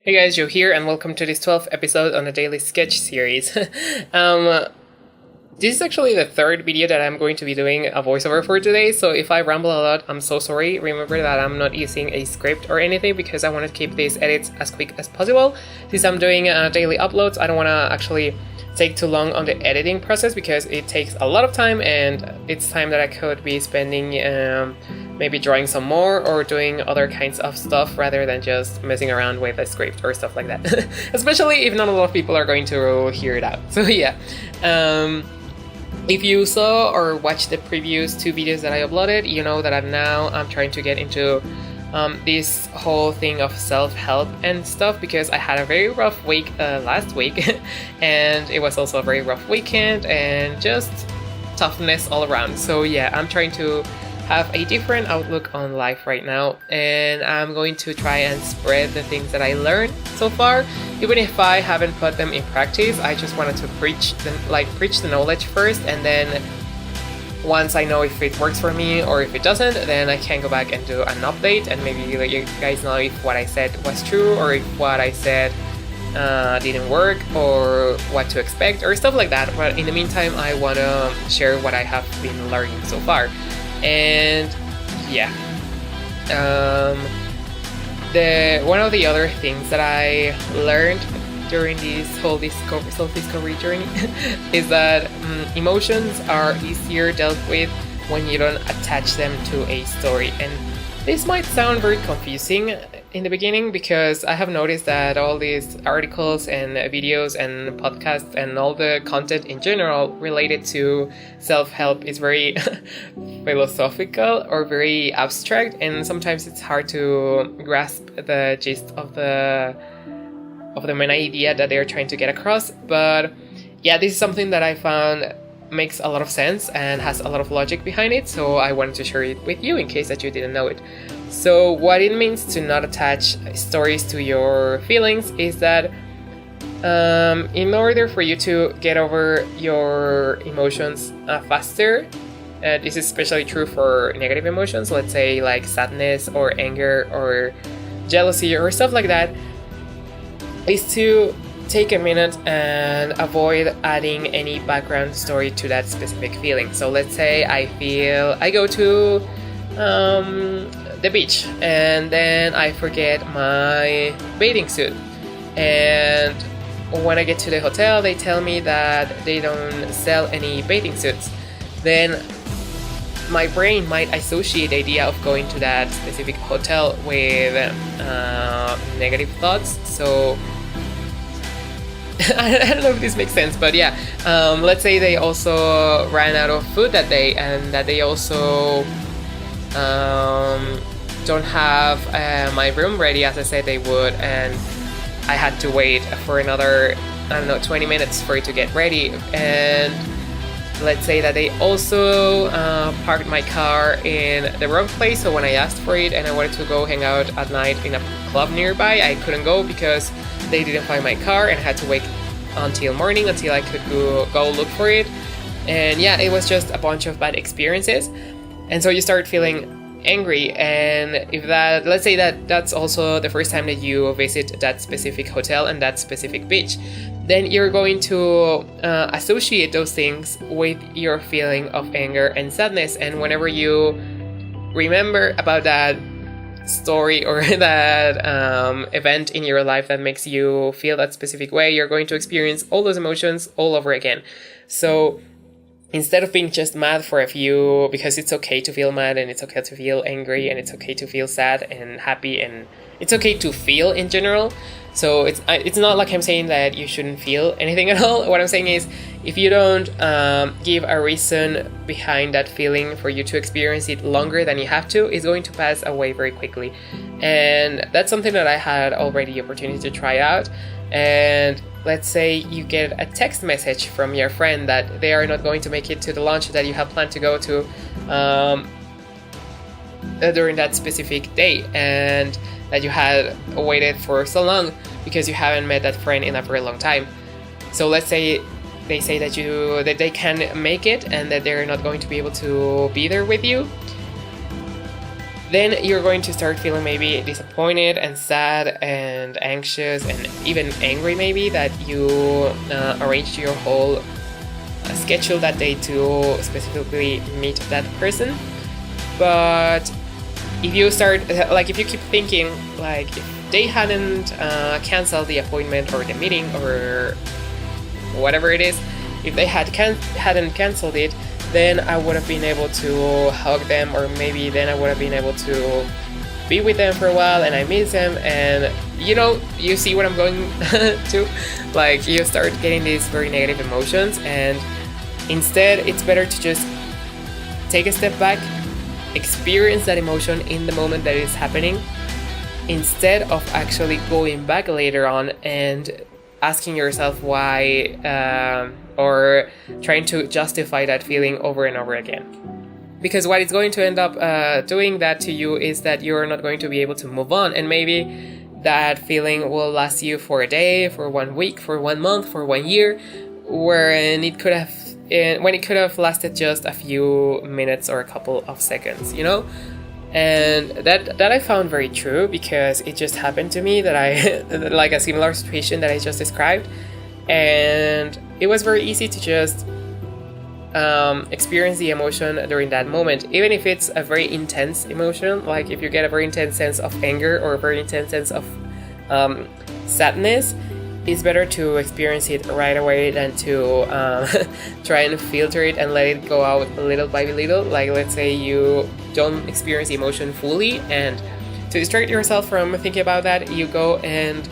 Hey guys, Joe here, and welcome to this 12th episode on the Daily Sketch series. um, this is actually the third video that I'm going to be doing a voiceover for today, so if I ramble a lot, I'm so sorry. Remember that I'm not using a script or anything because I want to keep these edits as quick as possible. Since I'm doing daily uploads, I don't want to actually take too long on the editing process because it takes a lot of time, and it's time that I could be spending maybe drawing some more or doing other kinds of stuff rather than just messing around with a script or stuff like that. Especially if not a lot of people are going to hear it out. So yeah. If you saw or watched the previous two videos that I uploaded, you know that I'm trying to get into this whole thing of self-help and stuff because I had a very rough week last week and it was also a very rough weekend and just toughness all around. So yeah, I'm trying to have a different outlook on life right now, and I'm going to try and spread the things that I learned so far. Even if I haven't put them in practice, I just wanted to preach the knowledge first, and then once I know if it works for me or if it doesn't, then I can go back and do an update and maybe let you guys know if what I said was true or if what I said didn't work or what to expect or stuff like that. But in the meantime, I want to share what I have been learning so far. And yeah, one of the other things that I learned during this whole self-discovery journey is that emotions are easier dealt with when you don't attach them to a story. And this might sound very confusing in the beginning because I have noticed that all these articles and videos and podcasts and all the content in general related to self-help is very philosophical or very abstract, and sometimes it's hard to grasp the gist of the main idea that they're trying to get across. But yeah, this is something that I found makes a lot of sense and has a lot of logic behind it, so I wanted to share it with you in case that you didn't know it. So what it means to not attach stories to your feelings is that in order for you to get over your emotions faster, this is especially true for negative emotions, let's say like sadness or anger or jealousy or stuff like that, is to take a minute and avoid adding any background story to that specific feeling. So let's say I go to the beach and then I forget my bathing suit, and when I get to the hotel they tell me that they don't sell any bathing suits. Then my brain might associate the idea of going to that specific hotel with negative thoughts. So I don't know if this makes sense, but yeah, let's say they also ran out of food that day and that they also don't have my room ready as I said they would, and I had to wait for another, 20 minutes for it to get ready. And let's say that they also parked my car in the wrong place, so when I asked for it and I wanted to go hang out at night in a club nearby, I couldn't go because they didn't find my car and I had to wait until morning until I could go look for it. And yeah, it was just a bunch of bad experiences, and so you start feeling angry. And if that, let's say that that's also the first time that you visit that specific hotel and that specific beach, then you're going to associate those things with your feeling of anger and sadness. And whenever you remember about that story or that event in your life that makes you feel that specific way, you're going to experience all those emotions all over again. So instead of being just mad for a few, because it's okay to feel mad and it's okay to feel angry and it's okay to feel sad and happy and it's okay to feel in general. So it's not like I'm saying that you shouldn't feel anything at all. What I'm saying is, if you don't give a reason behind that feeling for you to experience it longer than you have to, it's going to pass away very quickly. And that's something that I had already the opportunity to try out. And let's say you get a text message from your friend that they are not going to make it to the lunch that you have planned to go to during that specific day, and that you had waited for so long because you haven't met that friend in a very long time. So let's say they say that they can make it and that they're not going to be able to be there with you. then you're going to start feeling maybe disappointed and sad and anxious and even angry maybe that you arranged your whole schedule that day to specifically meet that person. But if you start, like if you keep thinking like if they hadn't canceled the appointment or the meeting or whatever it is, if they hadn't canceled it, then I would have been able to hug them, or maybe then I would have been able to be with them for a while and I miss them, and you see what I'm going to, like you start getting these very negative emotions, and instead it's better to just take a step back, experience that emotion in the moment that it's happening, instead of actually going back later on and asking yourself why, or trying to justify that feeling over and over again. Because what it's going to end up doing that to you is that you're not going to be able to move on, and maybe that feeling will last you for a day, for 1 week, for 1 month, for 1 year, when it could have lasted just a few minutes or a couple of seconds, And that I found very true, because it just happened to me that I like a similar situation that I just described, and it was very easy to just experience the emotion during that moment, even if it's a very intense emotion. Like if you get a very intense sense of anger or a very intense sense of sadness, it's better to experience it right away than to try and filter it and let it go out little by little. Like let's say you don't experience the emotion fully, and to distract yourself from thinking about that, you go and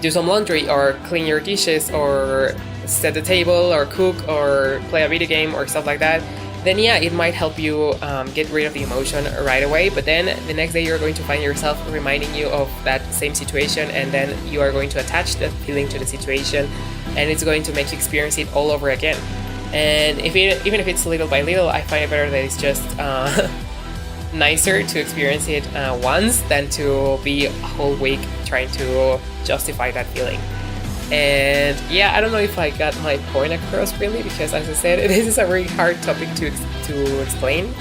do some laundry or clean your dishes or set the table or cook or play a video game or stuff like that. Then yeah, it might help you get rid of the emotion right away, but then the next day you're going to find yourself reminding you of that same situation, and then you are going to attach that feeling to the situation, and it's going to make you experience it all over again. And even if it's little by little, I find it better that it's just nicer to experience it once than to be a whole week trying to justify that feeling. And yeah, I don't know if I got my point across really, because as I said, this is a very hard topic to explain.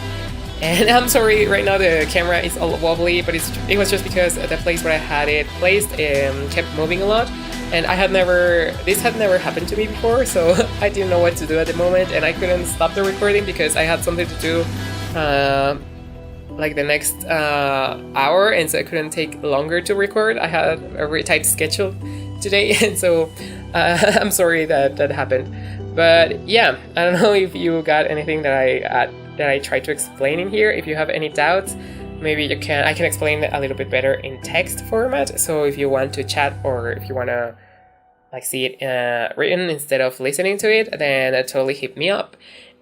And I'm sorry, right now the camera is all wobbly, but it was just because the place where I had it placed kept moving a lot, and this had never happened to me before, so I didn't know what to do at the moment, and I couldn't stop the recording because I had something to do like the next hour, and so I couldn't take longer to record. I had a very tight schedule today, and so I'm sorry that happened. But yeah, I don't know if you got anything that I tried to explain in here. If you have any doubts, maybe I can explain it a little bit better in text format. So if you want to chat, or if you want to like see it written instead of listening to it, then totally hit me up.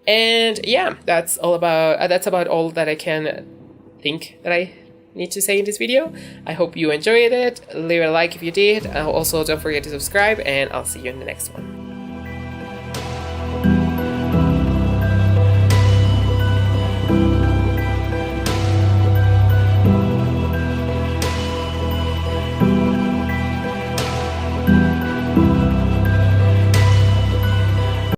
And yeah, that's about all that I can think that I need to say in this video. I hope you enjoyed it. Leave a like if you did. Also, don't forget to subscribe, and I'll see you in the next one.